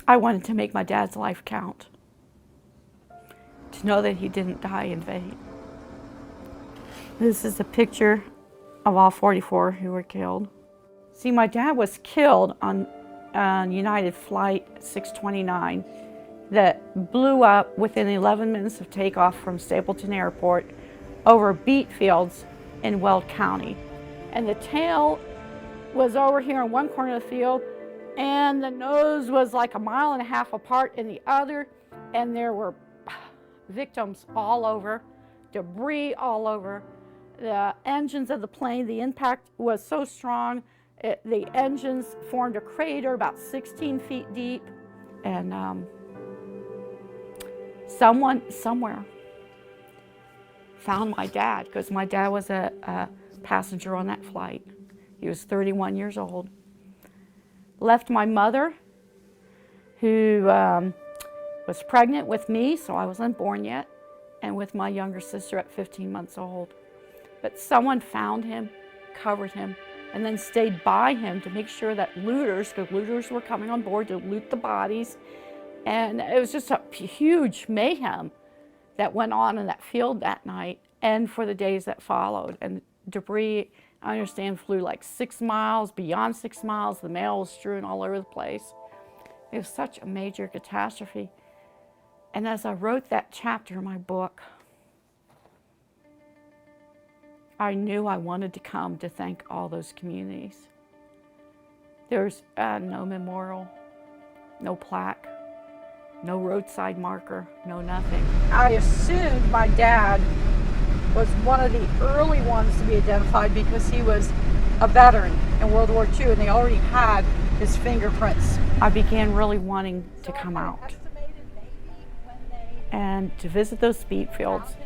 I wanted to make my dad's life count, to know that he didn't die in vain. This is a picture of all 44 who were killed. See, my dad was killed on United Flight 629 that blew up within 11 minutes of takeoff from Stapleton Airport over beet fields in Weld County. And the tail was over here in one corner of the field, and the nose was like 1.5 miles apart in the other, and there were victims all over, debris all over. The engines of the plane, the impact was so strong, the engines formed a crater about 16 feet deep, and someone somewhere found my dad, because my dad was a passenger on that flight. He was 31 years old. Left my mother, who was pregnant with me, so I wasn't born yet, and with my younger sister at 15 months old. But someone found him, covered him, and then stayed by him to make sure that looters, because looters were coming on board to loot the bodies, and it was just a huge mayhem that went on in that field that night and for the days that followed. And debris, I understand, flew like 6 miles, beyond 6 miles. The mail was strewn all over the place. It was such a major catastrophe. And as I wrote that chapter in my book, I knew I wanted to come to thank all those communities. There's no memorial, no plaque, no roadside marker, no nothing. I assumed my dad was one of the early ones to be identified because he was a veteran in World War II, and they already had his fingerprints. I began really wanting to come out and to visit those beet fields.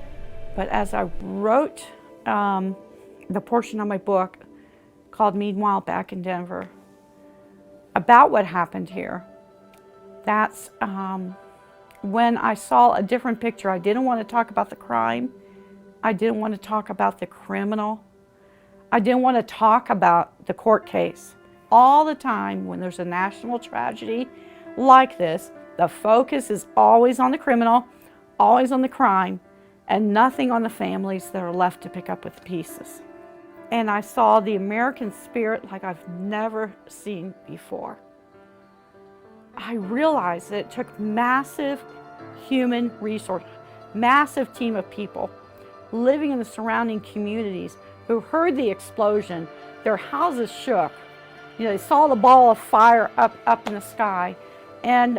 But as I wrote the portion of my book called Meanwhile Back in Denver about what happened here, that's when I saw a different picture. I didn't want to talk about the crime. I didn't want to talk about the criminal. I didn't want to talk about the court case. All the time when there's a national tragedy like this, the focus is always on the criminal, always on the crime, and nothing on the families that are left to pick up with the pieces. And I saw the American spirit like I've never seen before. I realized that it took massive human resource, massive team of people living in the surrounding communities who heard the explosion. Their houses shook. You know, they saw the ball of fire up in the sky. And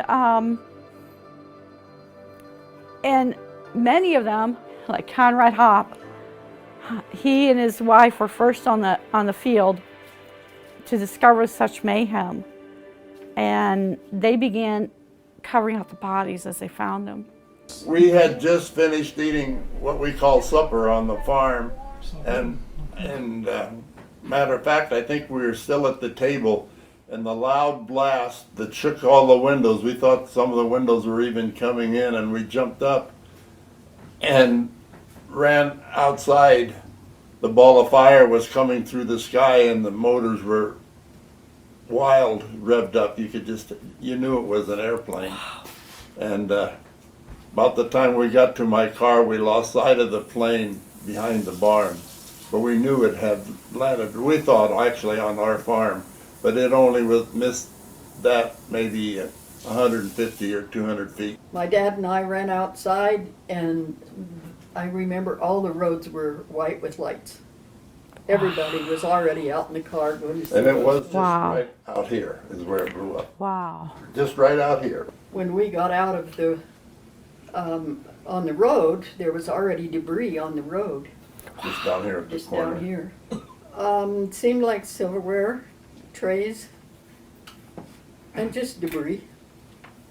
many of them, like Conrad Hopp, he and his wife were first on the field to discover such mayhem. And they began covering up the bodies as they found them. We had just finished eating what we call supper on the farm, and matter of fact, I think we were still at the table, and the loud blast that shook all the windows, we thought some of the windows were even coming in, and we jumped up and ran outside. The ball of fire was coming through the sky, and the motors were wild, revved up. You knew it was an airplane. And about the time we got to my car, we lost sight of the plane behind the barn. But we knew it had landed, we thought, actually on our farm. But it only missed that maybe 150 or 200 feet. My dad and I ran outside, and I remember all the roads were white with lights. Everybody was already out in the car going to see. And it was just Wow. right out here is where it blew up. Wow. Just right out here. When we got out of the, on the road, there was already debris on the road, Just down here at the just corner. down here. It seemed like silverware, trays, and just debris.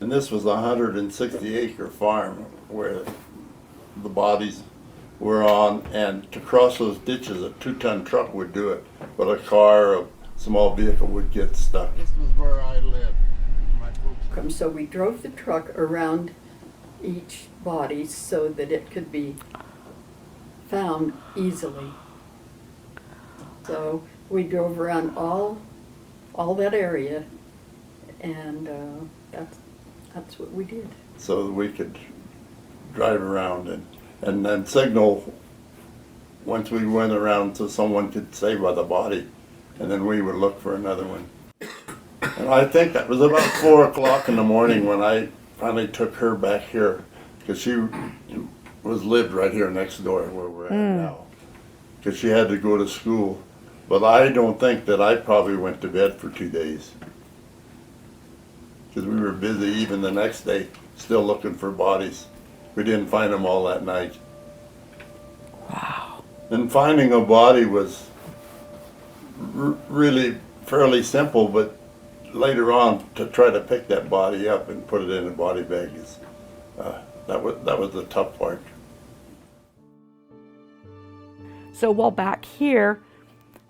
And this was a 160-acre farm where the bodies were on, and to cross those ditches, a 2-ton truck would do it, but a car or a small vehicle would get stuck. This was where I lived. So we drove the truck around each body so that it could be found easily. So we drove around all that area, and That's what we did. so that we could drive around and then signal once we went around so someone could say by the body, and then we would look for another one. And I think that was about 4 o'clock in the morning when I finally took her back here, because she lived right here next door where we're at now, because she had to go to school. But I don't think that I probably went to bed for 2 days, because we were busy even the next day still looking for bodies. We didn't find them all that night. Wow. And finding a body was really fairly simple, but later on to try to pick that body up and put it in a body bag is that was the tough part. So while back here,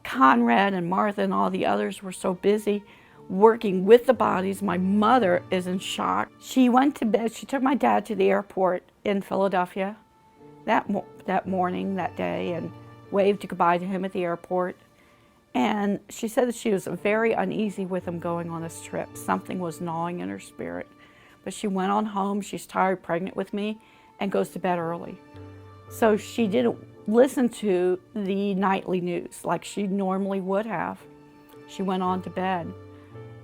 Conrad and Martha and all the others were so busy working with the bodies, my mother is in shock. She went to bed. She took my dad to the airport in Philadelphia that morning, that day, and waved goodbye to him at the airport. And she said that she was very uneasy with him going on this trip. Something was gnawing in her spirit. But she went on home. She's tired, pregnant with me, and goes to bed early. So she didn't listen to the nightly news like she normally would have. She went on to bed.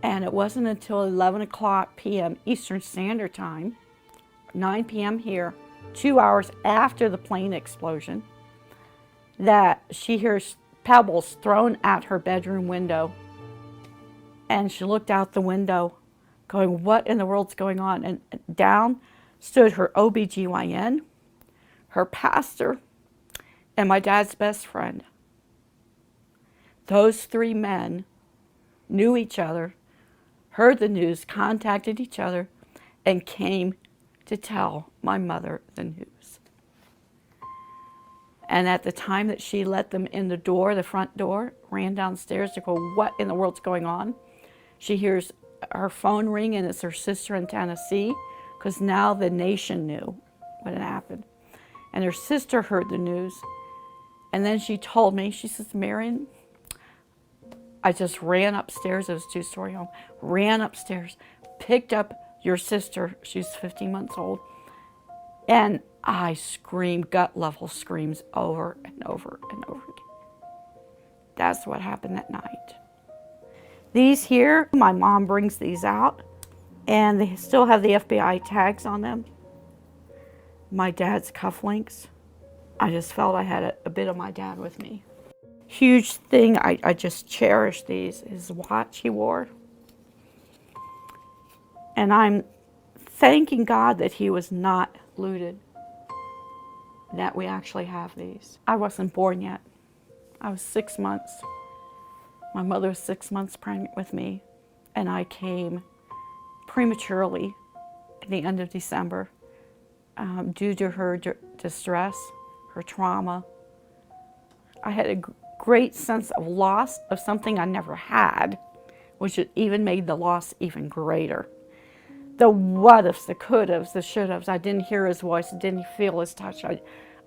And it wasn't until 11 o'clock p.m. Eastern Standard Time, 9 p.m. here, 2 hours after the plane explosion, that she hears pebbles thrown at her bedroom window. And she looked out the window going, what in the world's going on? And down stood her OBGYN, her pastor, and my dad's best friend. Those three men knew each other, heard the news, contacted each other, and came to tell my mother the news. And at the time that she let them in the door, the front door, ran downstairs to go, what in the world's going on? She hears her phone ring, and it's her sister in Tennessee, because now the nation knew what had happened. And her sister heard the news. And then she told me, she says, Marion, I just ran upstairs, it was a two-story home, ran upstairs, picked up your sister, she's 15 months old, and I screamed, gut-level screams over and over and over again. That's what happened that night. These here, my mom brings these out, and they still have the FBI tags on them. My dad's cufflinks. I just felt I had a bit of my dad with me. Huge thing, I just cherish these, his watch he wore. And I'm thanking God that he was not looted, that we actually have these. I wasn't born yet. I was 6 months. My mother was 6 months pregnant with me, and I came prematurely at the end of December due to her distress, her trauma. I had a great sense of loss of something I never had, which even made the loss even greater. The what-ifs, the could-haves, the should-haves. I didn't hear his voice, I didn't feel his touch.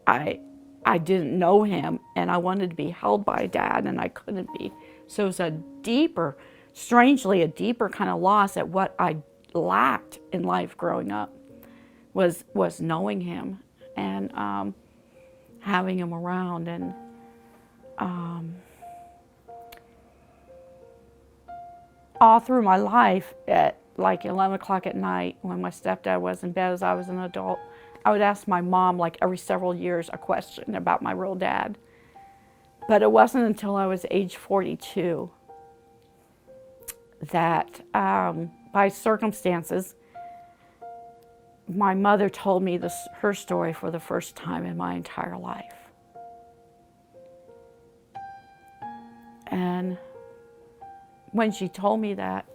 I didn't know him, and I wanted to be held by Dad, and I couldn't be. So it was a deeper, strangely, a deeper kind of loss at what I lacked in life growing up, was knowing him and having him around. And all through my life, at like 11 o'clock at night, when my stepdad was in bed as I was an adult, I would ask my mom, like every several years, a question about my real dad. But it wasn't until I was age 42 that, by circumstances, my mother told me her story for the first time in my entire life. And when she told me that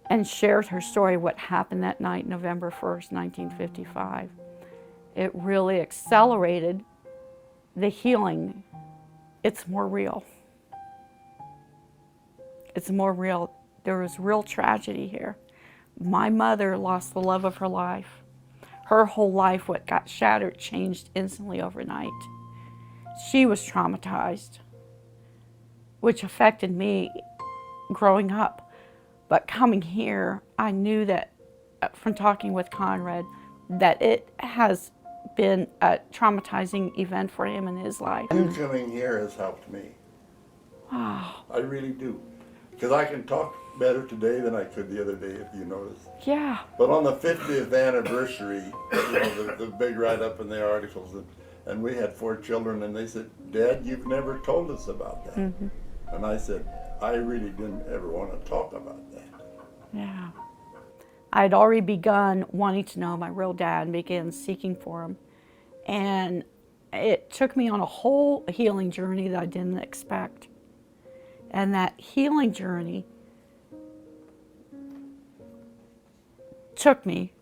and shared her story, what happened that night, November 1st, 1955, it really accelerated the healing. It's more real. It's more real. There was real tragedy here. My mother lost the love of her life. Her whole life, what got shattered, changed instantly overnight. She was traumatized, which affected me growing up. But coming here, I knew that from talking with Conrad that it has been a traumatizing event for him in his life. You coming here has helped me. Wow. I really do. Because I can talk better today than I could the other day, if you notice. Yeah. But on the 50th anniversary, the big write-up in the articles, and we had 4 children, and they said, Dad, you've never told us about that. Mm-hmm. And I said, I really didn't ever want to talk about that. Yeah. I'd already begun wanting to know my real dad and began seeking for him. And it took me on a whole healing journey that I didn't expect. And that healing journey took me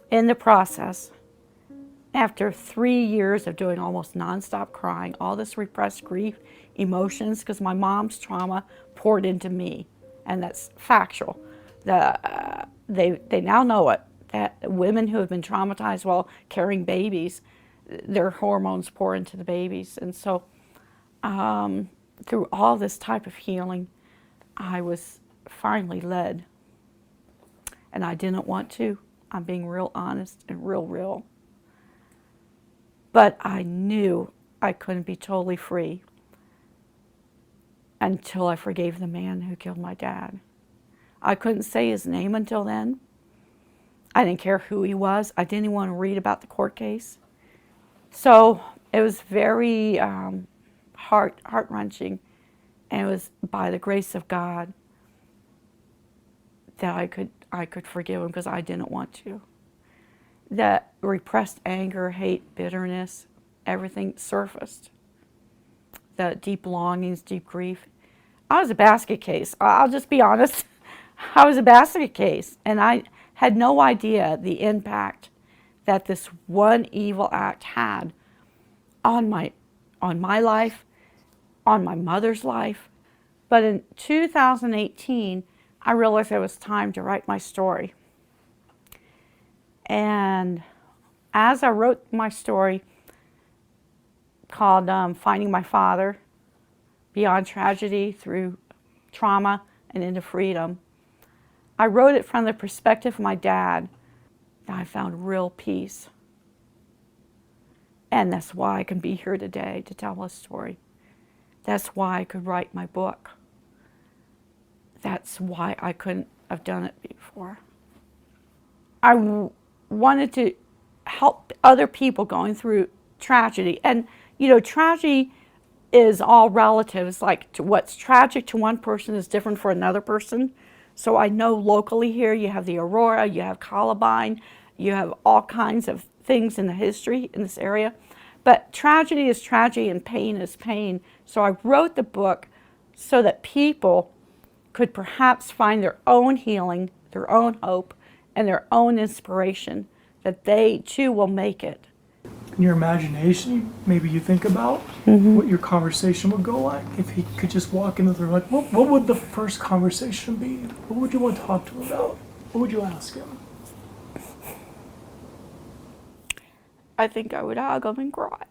in the process, after 3 years of doing almost nonstop crying, all this repressed grief, emotions, because my mom's trauma poured into me, and that's factual. They now know it, that women who have been traumatized while carrying babies, their hormones pour into the babies. And so through all this type of healing, I was finally led. And I didn't want to. I'm being real honest and real. But I knew I couldn't be totally free until I forgave the man who killed my dad. I couldn't say his name until then. I didn't care who he was. I didn't even want to read about the court case. So it was very heart-wrenching. And it was by the grace of God that I could forgive him, because I didn't want to. That repressed anger, hate, bitterness, everything surfaced. The deep longings, deep grief. I was a basket case. I'll just be honest. I was a basket case, and I had no idea the impact that this one evil act had on my life, on my mother's life. But in 2018, I realized it was time to write my story. And as I wrote my story called Finding My Father, Beyond Tragedy Through Trauma and Into Freedom, I wrote it from the perspective of my dad, and I found real peace. And that's why I can be here today to tell a story. That's why I could write my book. That's why I couldn't have done it before. I wanted to help other people going through tragedy. And, you know, tragedy is all relative. It's like what's tragic to one person is different for another person. So I know locally here you have the Aurora, you have Columbine, you have all kinds of things in the history in this area. But tragedy is tragedy and pain is pain. So I wrote the book so that people could perhaps find their own healing, their own hope, and their own inspiration, that they too will make it. In your imagination, maybe you think about what your conversation would go like if he could just walk into the room. Like, what would the first conversation be? What would you want to talk to him about? What would you ask him? I think I would hug him and cry.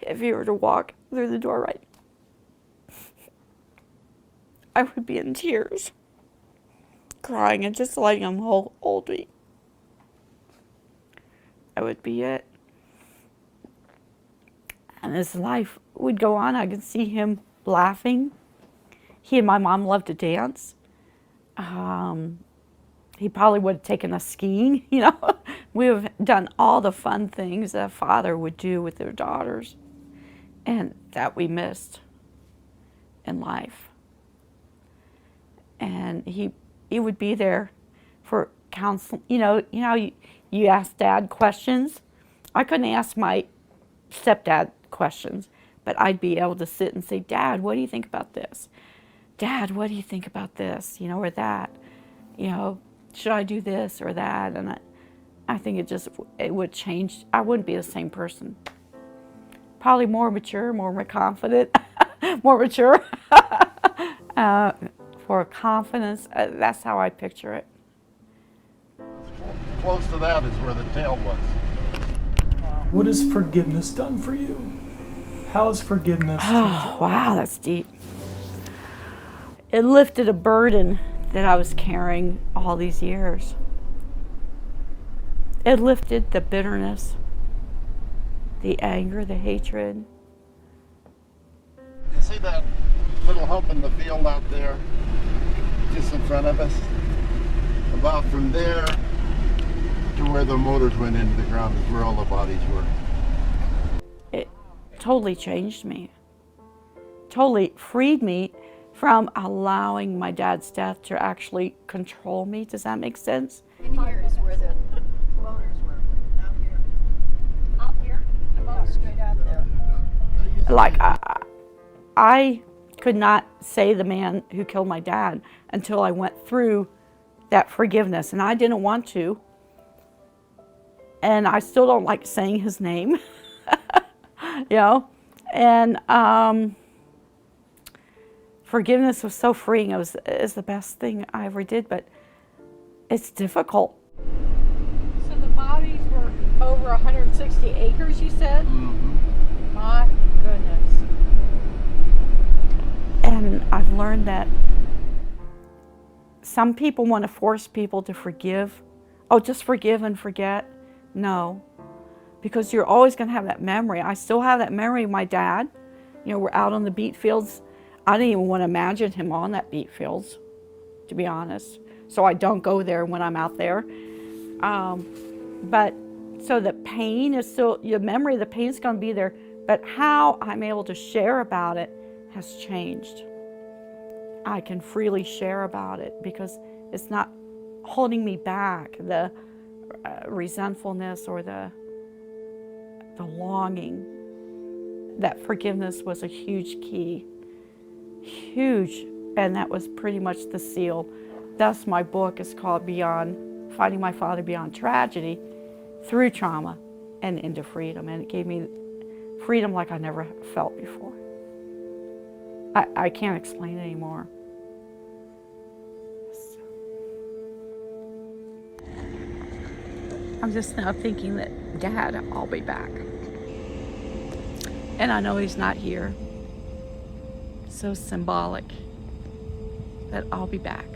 If he were to walk through the door right, I would be in tears, crying and just letting him hold me. That would be it. And his life would go on. I could see him laughing. He and my mom loved to dance. He probably would have taken us skiing, you know. We have done all the fun things that a father would do with their daughters, and that we missed in life. And he would be there for counseling. You know you ask Dad questions. I couldn't ask my stepdad questions, but I'd be able to sit and say, Dad, what do you think about this? Dad, what do you think about this? You know, or that. You know, should I do this or that? And I think it would change. I wouldn't be the same person. Probably more mature, more confident, more mature. For confidence, that's how I picture it. Close to that is where the tail was. What has forgiveness done for you? How has forgiveness? Oh, wow, that's deep. It lifted a burden that I was carrying all these years. It lifted the bitterness, the anger, the hatred. You see that little hump in the field out there, just in front of us? About from there to where the motors went into the ground is where all the bodies were. It totally changed me. Totally freed me from allowing my dad's death to actually control me. Does that make sense? In here is where the motors were, out here. Out here? Yeah, straight out there. Like, I could not say the man who killed my dad until I went through that forgiveness, and I didn't want to. And I still don't like saying his name, you know? And forgiveness was so freeing. It's the best thing I ever did, but it's difficult. So the bodies were over 160 acres, you said? Mm-hmm. My goodness. And I've learned that some people want to force people to forgive. Oh, just forgive and forget. No, because you're always going to have that memory. I still have that memory of my dad. You know, we're out on the beet fields. I didn't even want to imagine him on that beet fields, to be honest. So I don't go there when I'm out there. But so the pain is still, your memory of the pain is going to be there. But how I'm able to share about it has changed. I can freely share about it because it's not holding me back. The resentfulness or the longing. That forgiveness was a huge key. Huge. And that was pretty much the seal. Thus my book is called Finding My Father Beyond Tragedy Through Trauma and Into Freedom. And it gave me freedom like I never felt before. I can't explain it anymore. I'm just now thinking that Dad, I'll be back. And I know he's not here. So symbolic that I'll be back.